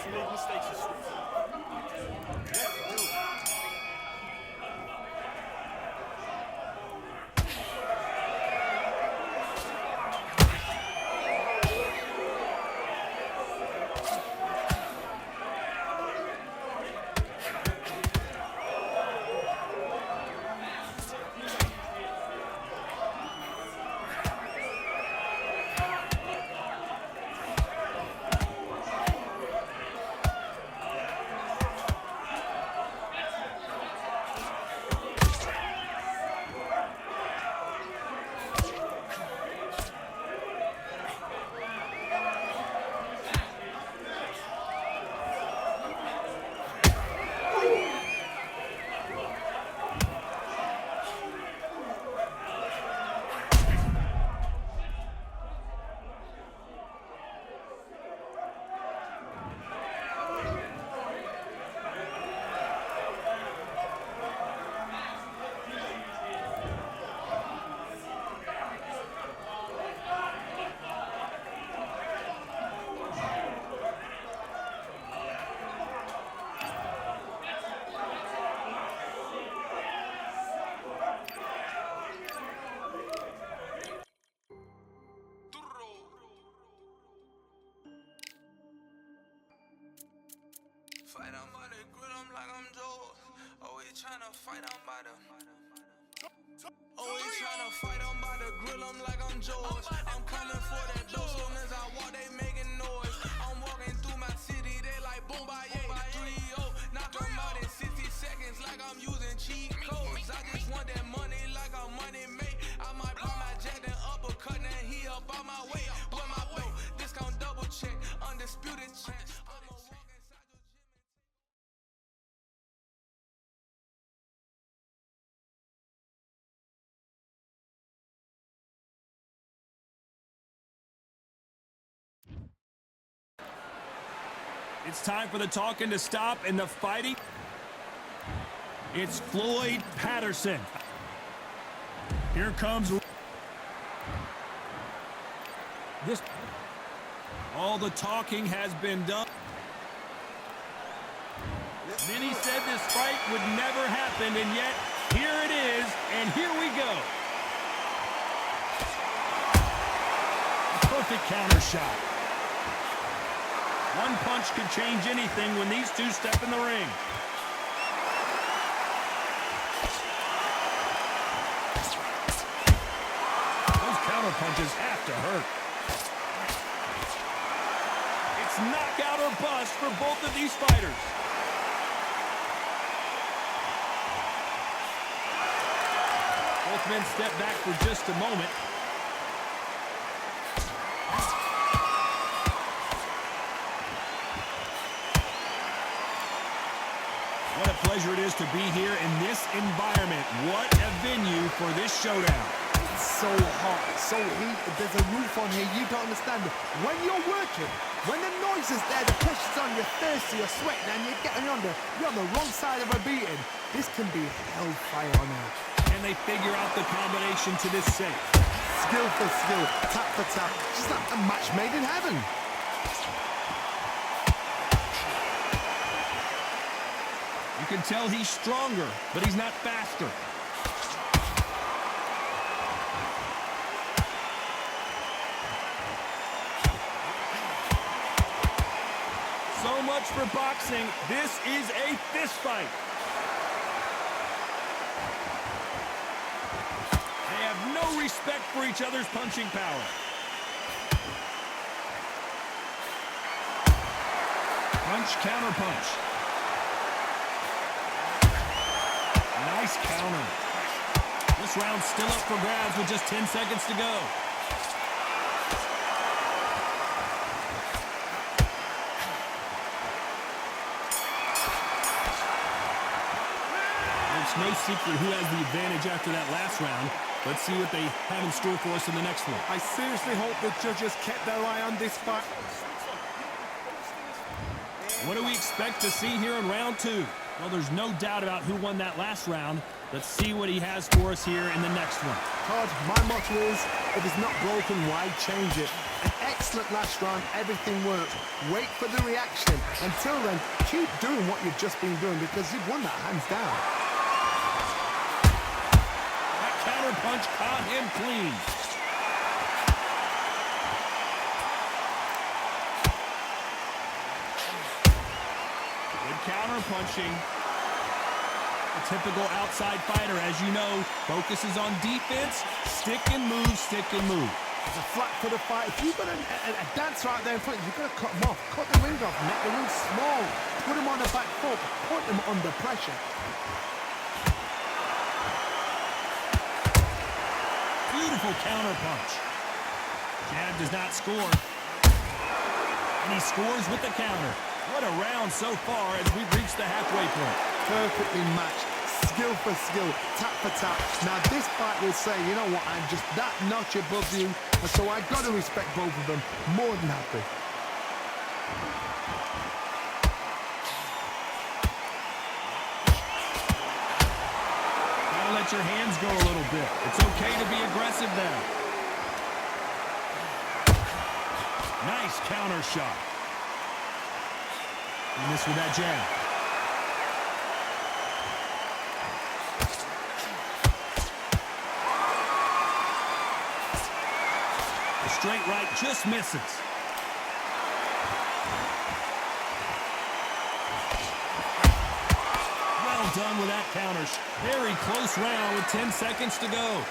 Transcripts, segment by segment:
You make mistakes, you switch. Fight on by the grill, I'm like I'm Joe. Always tryna fight on by the. Always tryna fight on by the grill, I'm like I'm Joe. I'm coming for that dough, soon as I walk, they making noise. I'm walking through my city, they like boom by 3-0. Knock 'em out in 60 seconds, like I'm using cheat codes. I just want that money, like I'm money made. I might pop my jack and uppercut, and he up on my way. With my belt, discount double check, undisputed check. It's time for the talking to stop and the fighting. It's Floyd Patterson. Here comes this. All the talking has been done. Many said this fight would never happen, and yet here it is, and here we go. A perfect counter shot. One punch could change anything when these two step in the ring. Those counter punches have to hurt. It's knockout or bust for both of these fighters. Both men step back for just a moment. What a pleasure it is to be here in this environment. What a venue for this showdown. It's so hot, so heated. There's a roof on here. You don't understand it. When you're working, when the noise is there, the pressure's on, you're thirsty, you're sweating, and you're on the wrong side of a beating. This can be hellfire on earth. And they figure out the combination to this safe. Skill for skill, tap for tap. Just like a match made in heaven. You can tell he's stronger, but he's not faster. So much for boxing. This is a fist fight. They have no respect for each other's punching power. Punch, counter punch. Nice counter. This round's still up for grabs with just 10 seconds to go. It's no secret who has the advantage after that last round. Let's see what they have in store for us in the next one. I seriously hope the judges kept their eye on this fight. What do we expect to see here in round two? Well, there's no doubt about who won that last round. Let's see what he has for us here in the next one. Todd, my motto is, if it's not broken, why change it? An excellent last round. Everything worked. Wait for the reaction. Until then, keep doing what you've just been doing because you've won that hands down. That counter punch caught him clean. Good counter punching. A typical outside fighter, as you know, focuses on defense, stick and move, stick and move. It's a flat for the fight. If you've got a dancer out there in front, you've got to cut him off. Cut the ring off, make the ring small. Put him on the back foot, put him under pressure. Beautiful counter punch. Jab does not score. And he scores with the counter. What a round so far as we've reached the halfway point. Perfectly matched, skill for skill, tap for tap. Now this fight will say, you know what, I'm just that notch above you, and so I've got to respect both of them. More than happy. Gotta let your hands go a little bit. It's okay to be aggressive now. Nice counter shot. And this with that jab. The straight right just misses. Well done with that counter. Very close round with 10 seconds to go.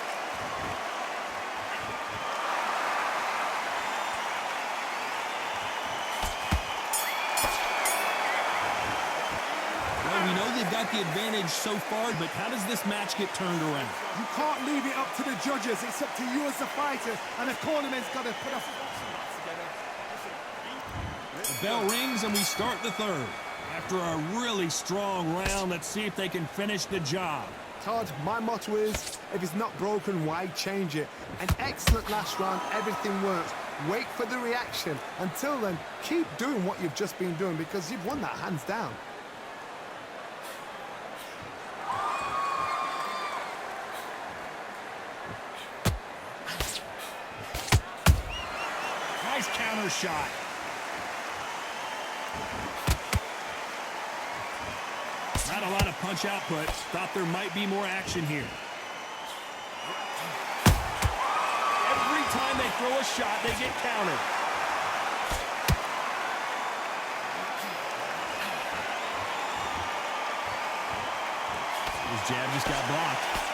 We know they've got the advantage so far, but how does this match get turned around? You can't leave it up to the judges. It's up to you as the fighter, and the tournament's got to put a The bell rings and we start the third. After a really strong round, let's see if they can finish the job. Todd, my motto is, if it's not broken, why change it? An excellent last round, everything works. Wait for the reaction. Until then, keep doing what you've just been doing because you've won that hands down. Nice counter shot. Not a lot of punch output. Thought there might be more action here. Every time they throw a shot, they get countered. His jab just got blocked.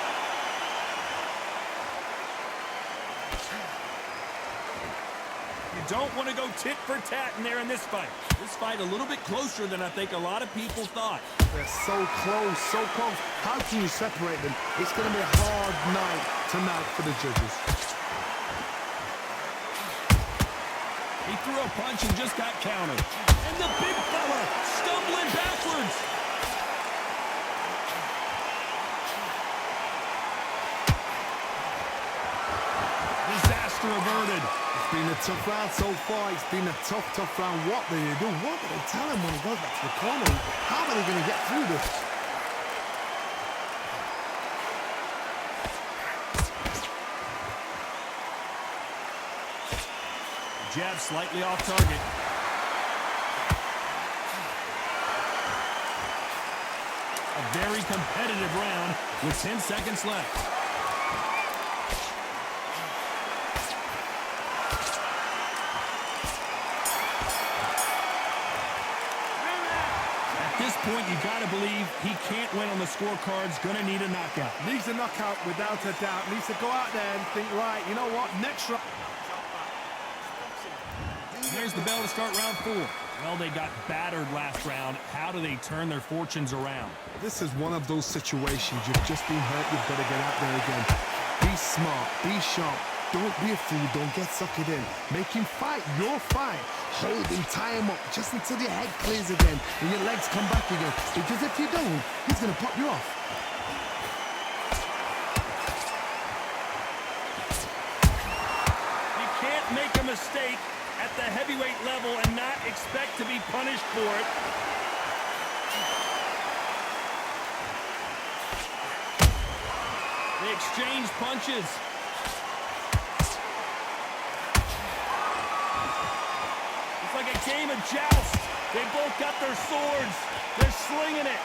You don't want to go tit for tat in there in this fight. This fight a little bit closer than I think a lot of people thought. They're so close, so close. How can you separate them? It's going to be a hard night tonight for the judges. He threw a punch and just got countered. And the big fella stumbling backwards. Disaster averted. It's been a tough round so far. It's been a tough round. What do they do? What do they tell him when he goes back to the corner? How are they going to get through this? Jab slightly off target. A very competitive round with 10 seconds left. At this point, you got to believe he can't win on the scorecards. Going to need a knockout. Needs a knockout without a doubt. Needs to go out there and think, right, you know what, next round. There's the bell to start round 4. Well, they got battered last round. How do they turn their fortunes around? This is one of those situations. You've just been hurt. You've got to get out there again. Be smart. Be sharp. Don't be a fool. Don't get suckered in. Make him fight your fight. Hold him, tie him up just until your head clears again and your legs come back again. Because if you don't, he's going to pop you off. You can't make a mistake at the heavyweight level and not expect to be punished for it. They exchange punches. a game of joust. They both got their swords. They're slinging it.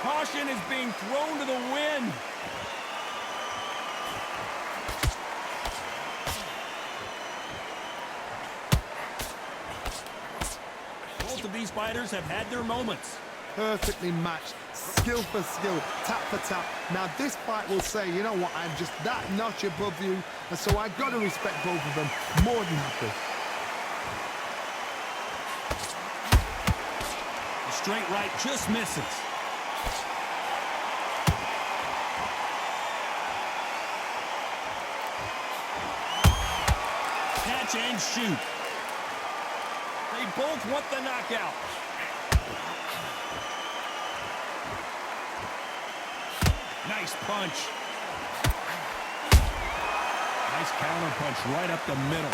Caution is being thrown to the wind. Both of these fighters have had their moments. Perfectly matched, skill for skill, tap for tap. Now this fight will say, you know what, I'm just that notch above you, and so I got to respect both of them more than happy. The straight right just misses. Catch and shoot. They both want the knockout. Nice punch. Nice counter punch right up the middle.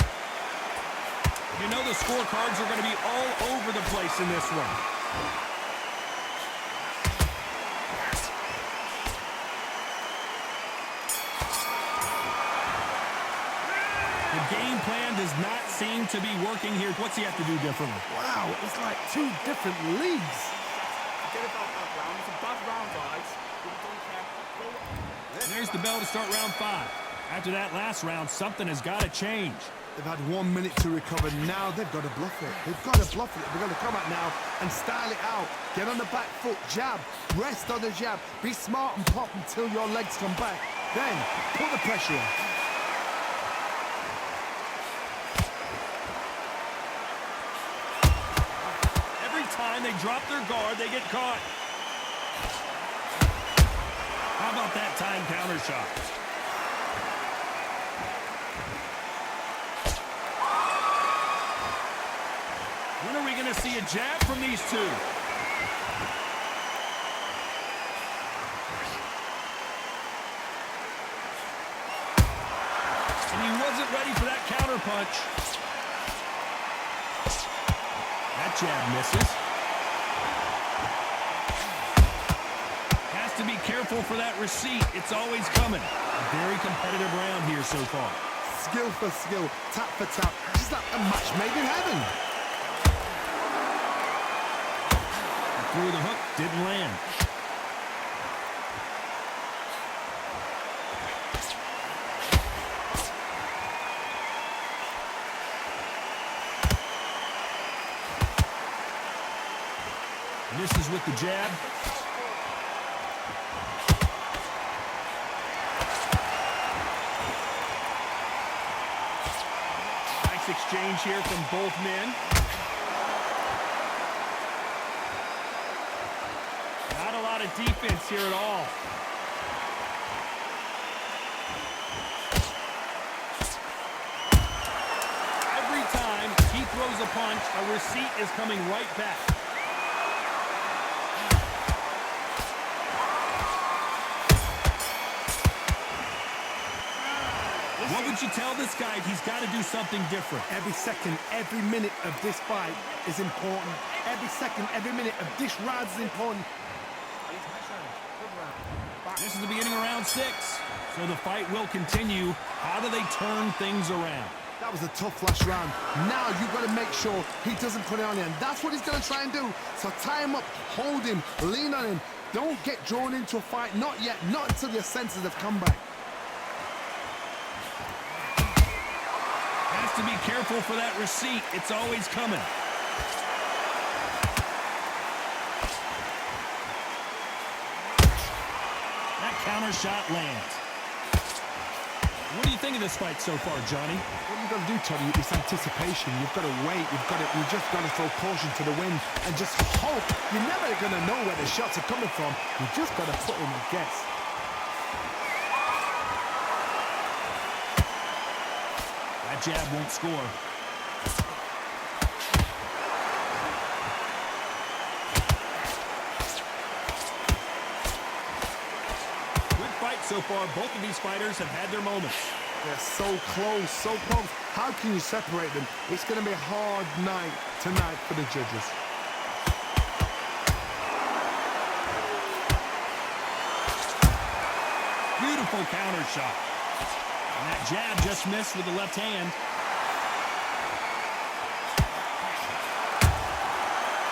You know the scorecards are going to be all over the place in this one. The game plan does not seem to be working here. What's he have to do differently? Wow, it's like two different leagues. Forget about that round. It's a bad round, guys. We don't care. There's the bell to start round 5. After that last round, something has got to change. They've had 1 minute to recover. Now they've got to bluff it. They've got to bluff it. They've got to come out now and style it out. Get on the back foot, jab, rest on the jab. Be smart and pop until your legs come back. Then put the pressure on. Every time they drop their guard, they get caught. How about that time counter shot? When are we going to see a jab from these two? And he wasn't ready for that counter punch. That jab misses. Has to be careful for that receipt. It's always coming. A very competitive round here so far. Skill for skill, tap for tap. Just like a match made in heaven. Through the hook, didn't land. Misses with the jab. Nice exchange here from both men. Not a lot of defense here at all. Every time he throws a punch, a receipt is coming right back. What would you tell this guy if he's got to do something different? Every second, every minute of this fight is important. Every second, every minute of this round is important. This is the beginning of round 6, so the fight will continue. How do they turn things around? That was a tough last round. Now you've got to make sure he doesn't put it on you, and that's what he's going to try and do. So tie him up, hold him, lean on him. Don't get drawn into a fight, not yet, not until your senses have come back. Has to be careful for that receipt. It's always coming. That counter shot lands. What do you think of this fight so far, Johnny? What you've got to do, Tony, is anticipation. You've got to wait. You just got to throw caution to the wind and just hope. You're never going to know where the shots are coming from. You just got to put in a guess. That jab won't score. Good fight so far. Both of these fighters have had their moments. They're so close, so close. How can you separate them? It's going to be a hard night tonight for the judges. Beautiful counter shot. And that jab just missed with the left hand.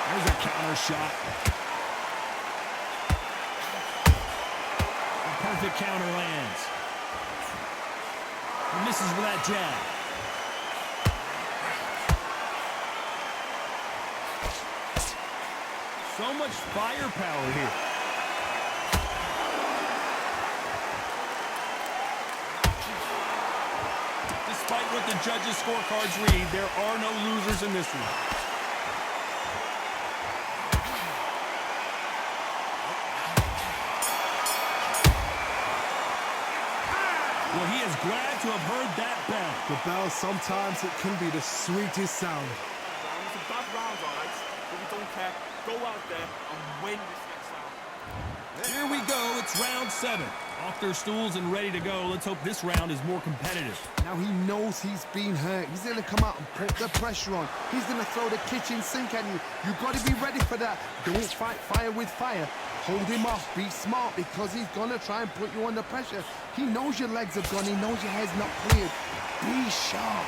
There's a counter shot. A perfect counter lands. He misses with that jab. So much firepower here. Despite what the judges' scorecards read, there are no losers in this one. Well, he is glad to have heard that bell. The bell, sometimes it can be the sweetest sound. It's a bad round, alright? But we don't care. Go out there and win this next round. Here we go. It's round 7. Off their stools and ready to go. Let's hope this round is more competitive. Now he knows he's been hurt. He's going to come out and put the pressure on. He's going to throw the kitchen sink at you. You've got to be ready for that. Don't fight fire with fire. Hold him off. Be smart, because he's going to try and put you under pressure. He knows your legs have gone. He knows your head's not cleared. Be sharp.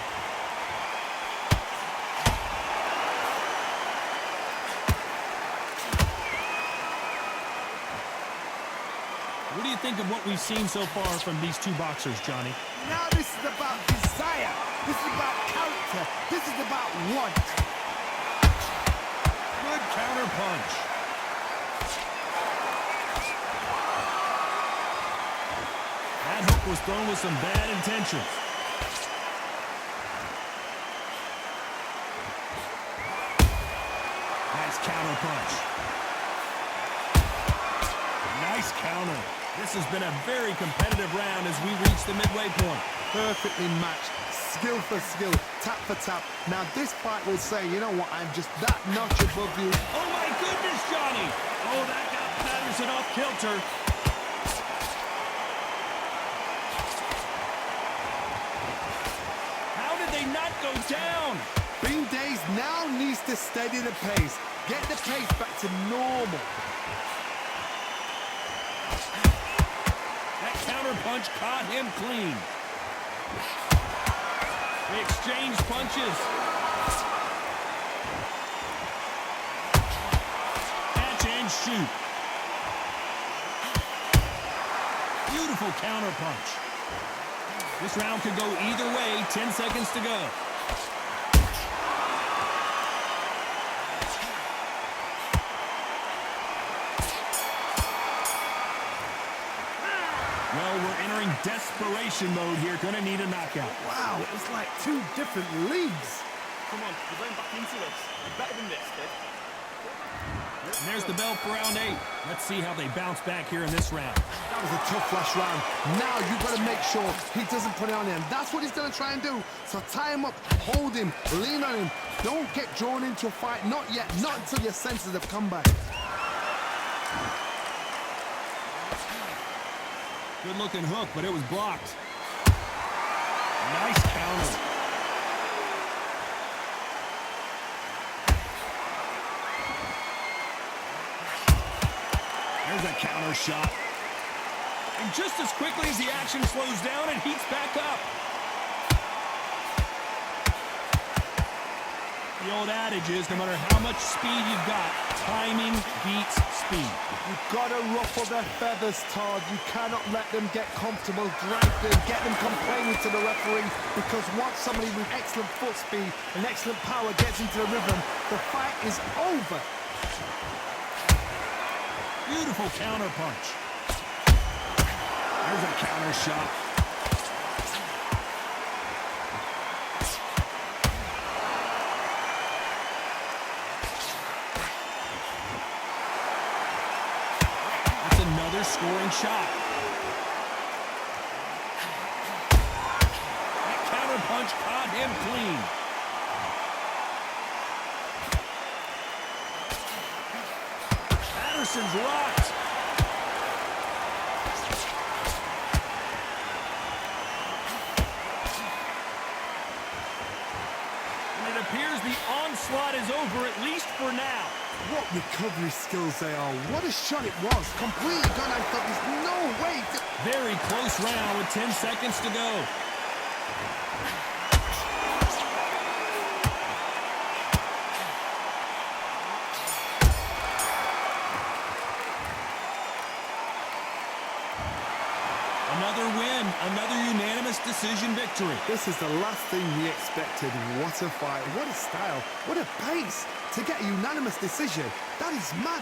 What do you think of what we've seen so far from these two boxers, Johnny? Now this is about desire. This is about character. This is about want. Good counter punch. That hook was thrown with some bad intentions. Nice counter punch. Nice counter. This has been a very competitive round as we reach the midway point. Perfectly matched. Skill for skill. Tap for tap. Now this fight will say, you know what, I'm just that notch above you. Oh my goodness, Johnny! Oh, that got Patterson off kilter. How did they not go down? Bing Days now needs to steady the pace. Get the pace back to normal. That counter punch caught him clean. They exchange punches. Catch and shoot. Beautiful counter punch. This round could go either way. 10 seconds to go. Well, we're entering desperation mode here. Gonna need a knockout. Wow, it's like two different leagues. Come on, we're going back into this. You're better than this, kid. And there's the bell for round 8. Let's see how they bounce back here in this round. That was a tough last round. Now you've got to make sure he doesn't put it on him. That's what he's going to try and do. So tie him up, hold him, lean on him. Don't get drawn into a fight. Not yet. Not until your senses have come back. Good looking hook, but it was blocked. Nice counter. There's a counter shot. And just as quickly as the action slows down, it heats back up. The old adage is, no matter how much speed you've got, timing beats speed. You've got to ruffle their feathers, Todd. You cannot let them get comfortable, drag them, get them complaining to the referee, because once somebody with excellent foot speed and excellent power gets into the rhythm, the fight is over. Beautiful counter punch. There's a counter shot. That's another scoring shot. That counter punch caught him clean. Patterson's rocked. And it appears the onslaught is over, at least for now. What recovery skills they are. What a shot it was. Completely gone. I thought there's no way. Very close round with 10 seconds to go. This is the last thing we expected. What a fight, what a style, what a pace to get a unanimous decision. That is mad.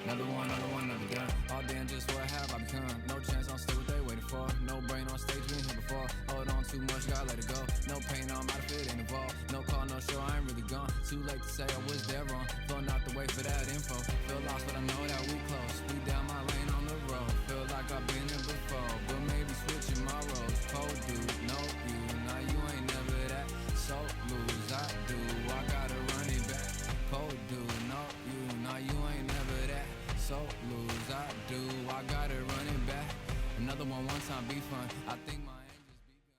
Another gun. All damn, just what have I become? No chance, I'm still what they waiting for. No brain on stage, been here before. Hold on too much, gotta let it go. No pain, I'm out of it, ain't involved. No call, no show, I ain't really gone. Too late to say I was there wrong. Filling out the way for that info. Feel lost, but I know that we close. We down my lane on the road. Feel like I've been here before, but maybe switching my roles. Cold dude, no you. Now you ain't never that. So lose, I do. I gotta run it back. Cold dude, no you. Now you ain't never that. So lose, I do. I gotta run it back. Another one time be fun. I think my aim just begun.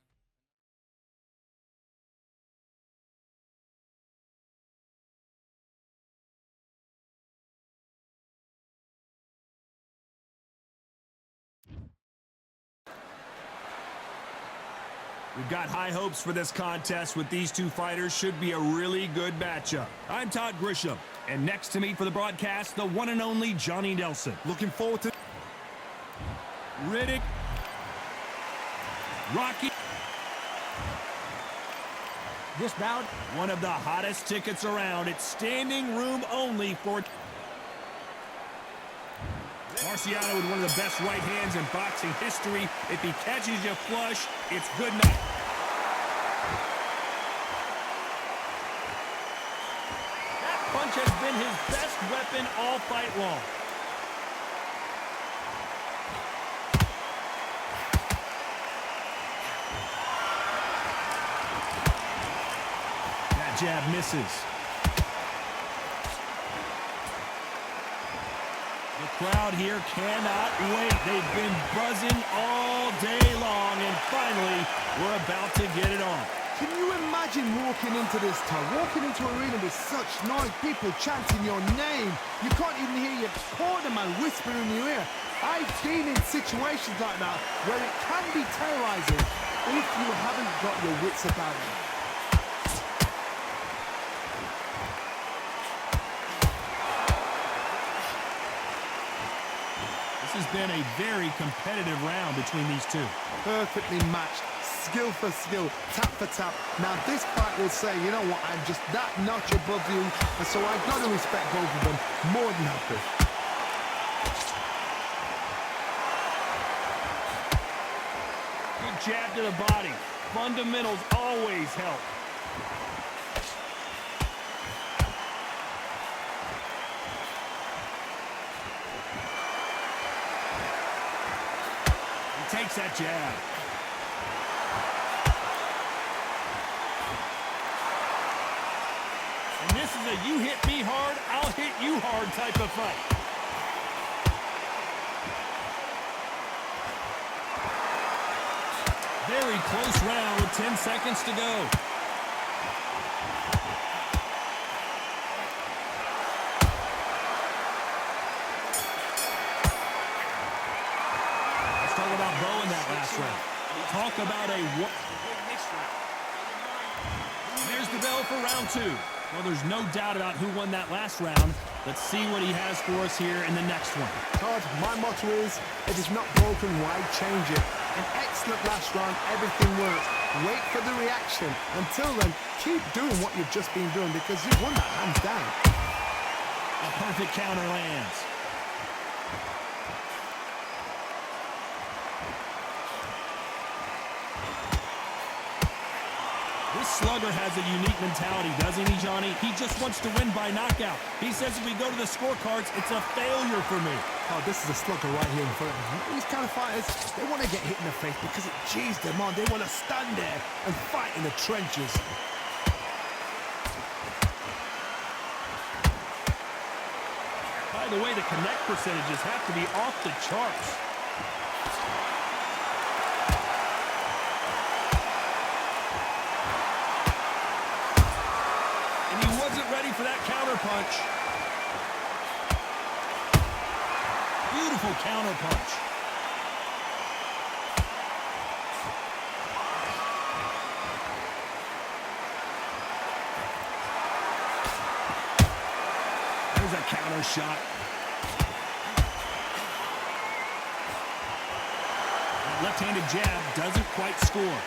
We've got high hopes for this contest with these two fighters. Should be a really good matchup. I'm Todd Grisham, and next to me for the broadcast, the one and only Johnny Nelson. Looking forward to Riddick. Rocky. This bout, One of the hottest tickets around. It's standing room only for Marciano with one of the best right hands in boxing history. If he catches you flush, it's good night. That punch has been his best weapon all fight long. That jab misses. The crowd here cannot wait. They've been buzzing all day long, and finally, we're about to get it on. Can you imagine walking into this town, walking into an arena with such noise, people chanting your name? You can't even hear your cornerman whisper in your ear. I've been in situations like that where it can be terrorizing if you haven't got your wits about you. This has been a very competitive round between these two. Perfectly matched, skill for skill, tap for tap. Now this fight will say, you know what, I'm just that notch above you, and so I've got to respect both of them more than happy. Good jab to the body. Fundamentals always help. Takes that jab. And this is a you hit me hard, I'll hit you hard type of fight. Very close round with 10 seconds to go. Talk about a what? There's the bell for round two. Well, there's no doubt about who won that last round. Let's see what he has for us here in the next one. Todd, my motto is, if it's not broken, why change it? An excellent last round, everything works. Wait for the reaction. Until then, keep doing what you've just been doing because you've won that hands down. A perfect counter lands. This slugger has a unique mentality, doesn't he, Johnny? He just wants to win by knockout. He says if we go to the scorecards, it's a failure for me. Oh, this is a slugger right here in front of him. These kind of fighters, they want to get hit in the face because it G's them on. They want to stand there and fight in the trenches. the way the connect percentages have to be off the charts. And he wasn't ready for that counter punch. Beautiful counter punch. There's a counter shot. That left-handed jab doesn't quite score.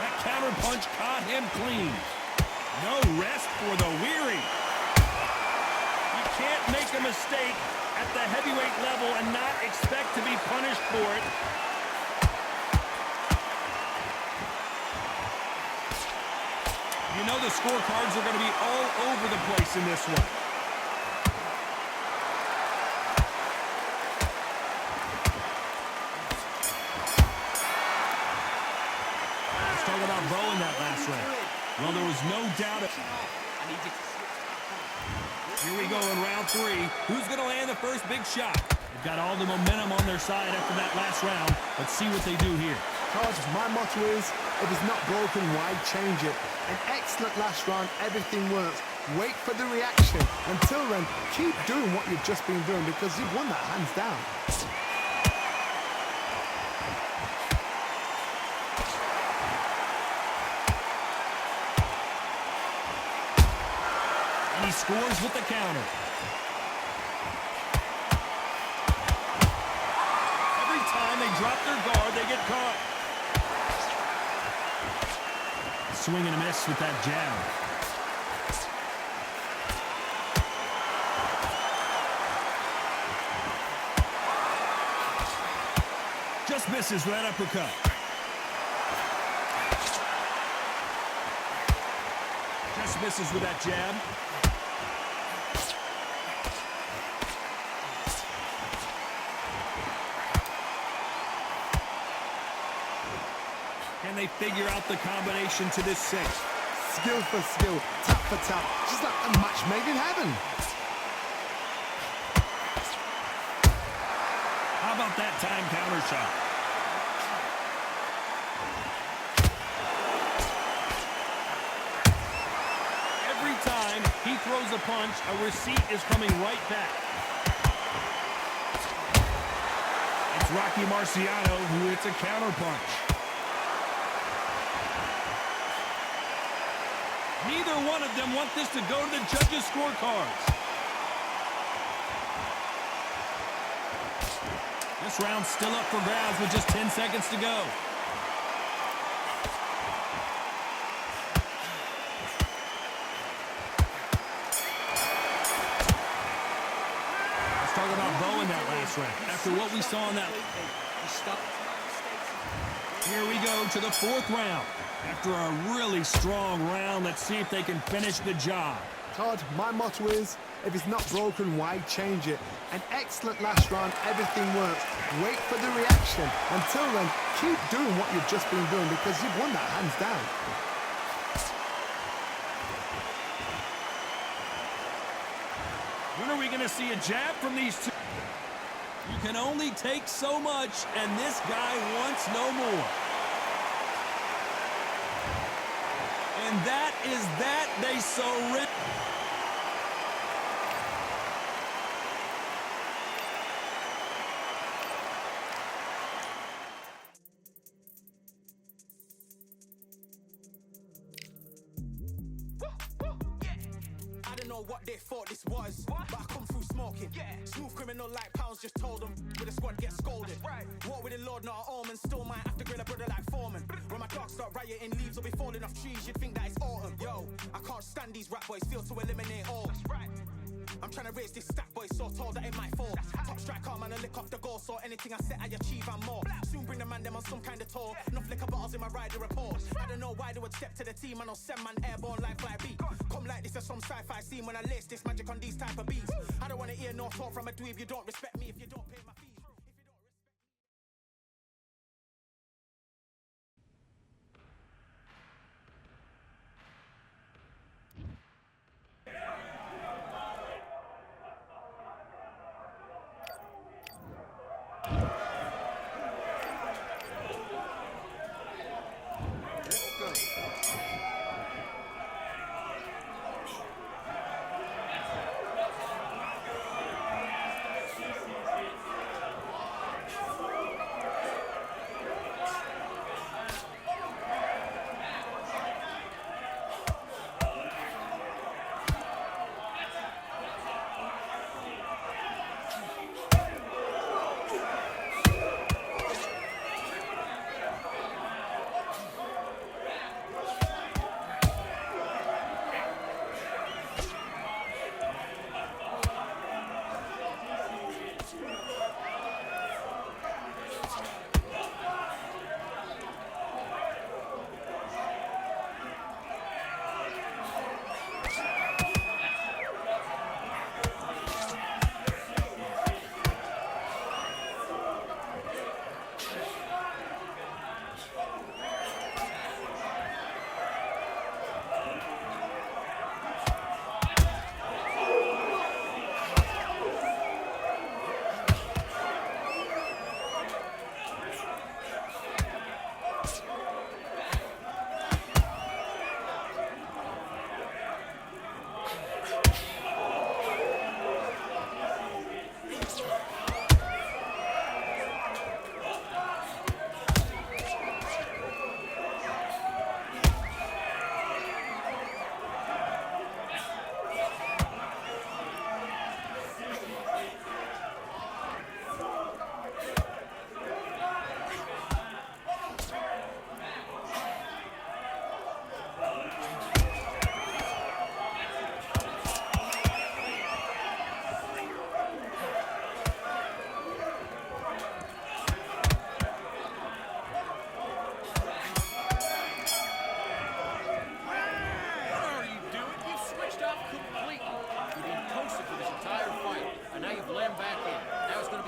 That counter punch caught him clean. No rest for the weary. You can't make a mistake at the heavyweight level and not expect to be punished for it. You know the scorecards are going to be all over the place in this one. Let's talk about Bo in that last round. Well, there was no doubt. Here we go in round 3. Who's going to land the first big shot? They've got all the momentum on their side after that last round. Let's see what they do here. Todd, my motto is, if it's not broken, why change it? An excellent last round, everything works. Wait for the reaction. Until then, keep doing what you've just been doing because you've won that hands down. And he scores with the counter. Every time they drop their guard, they get caught. Swing and a miss with that jab. Just misses with that uppercut. Just misses with that jab. Can they figure out the combination to this 6? Skill for skill, tap for tap, just like a match made in heaven. How about that time counter shot? Every time he throws a punch, a receipt is coming right back. It's Rocky Marciano who hits a counter punch. Neither one of them want this to go to the judges' scorecards. This round's still up for grabs with just 10 seconds to go. Let's talk about Bo in that last round. After what we saw in that... Here we go to the 4th round. After a really strong round, let's see if they can finish the job. Todd, my motto is, if it's not broken, why change it? An excellent last round, everything works. Wait for the reaction. Until then, keep doing what you've just been doing because you've won that hands down. When are we going to see a jab from these two? You can only take so much, and this guy wants no more. And that is that they so rich. I don't know what they thought this was, but I come through smoking. Smooth criminal like pounds, just told them with a squad get scolded. Walk with the Lord, not an almond. Still might have to grill a brother like Foreman. When my dogs start rioting, leaves will be falling off trees. You'd think that it's autumn. Yo, I can't stand these rap boys, feel to eliminate all. I'm trying to raise this stack, boy, so tall that it might fall. Top striker, man, I lick off the goal, so anything I set, I achieve and more. Soon bring the man them on some kind of tour. Enough liquor bottles in my rider report. I don't know why they would step to the team, I know send man airborne like fly beat. Come like this as some sci-fi scene when I lace this magic on these type of beats. I don't want to hear no talk from a dweeb. You don't respect me if you don't pay my fees.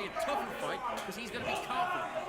be a tougher fight because he's going to be confident.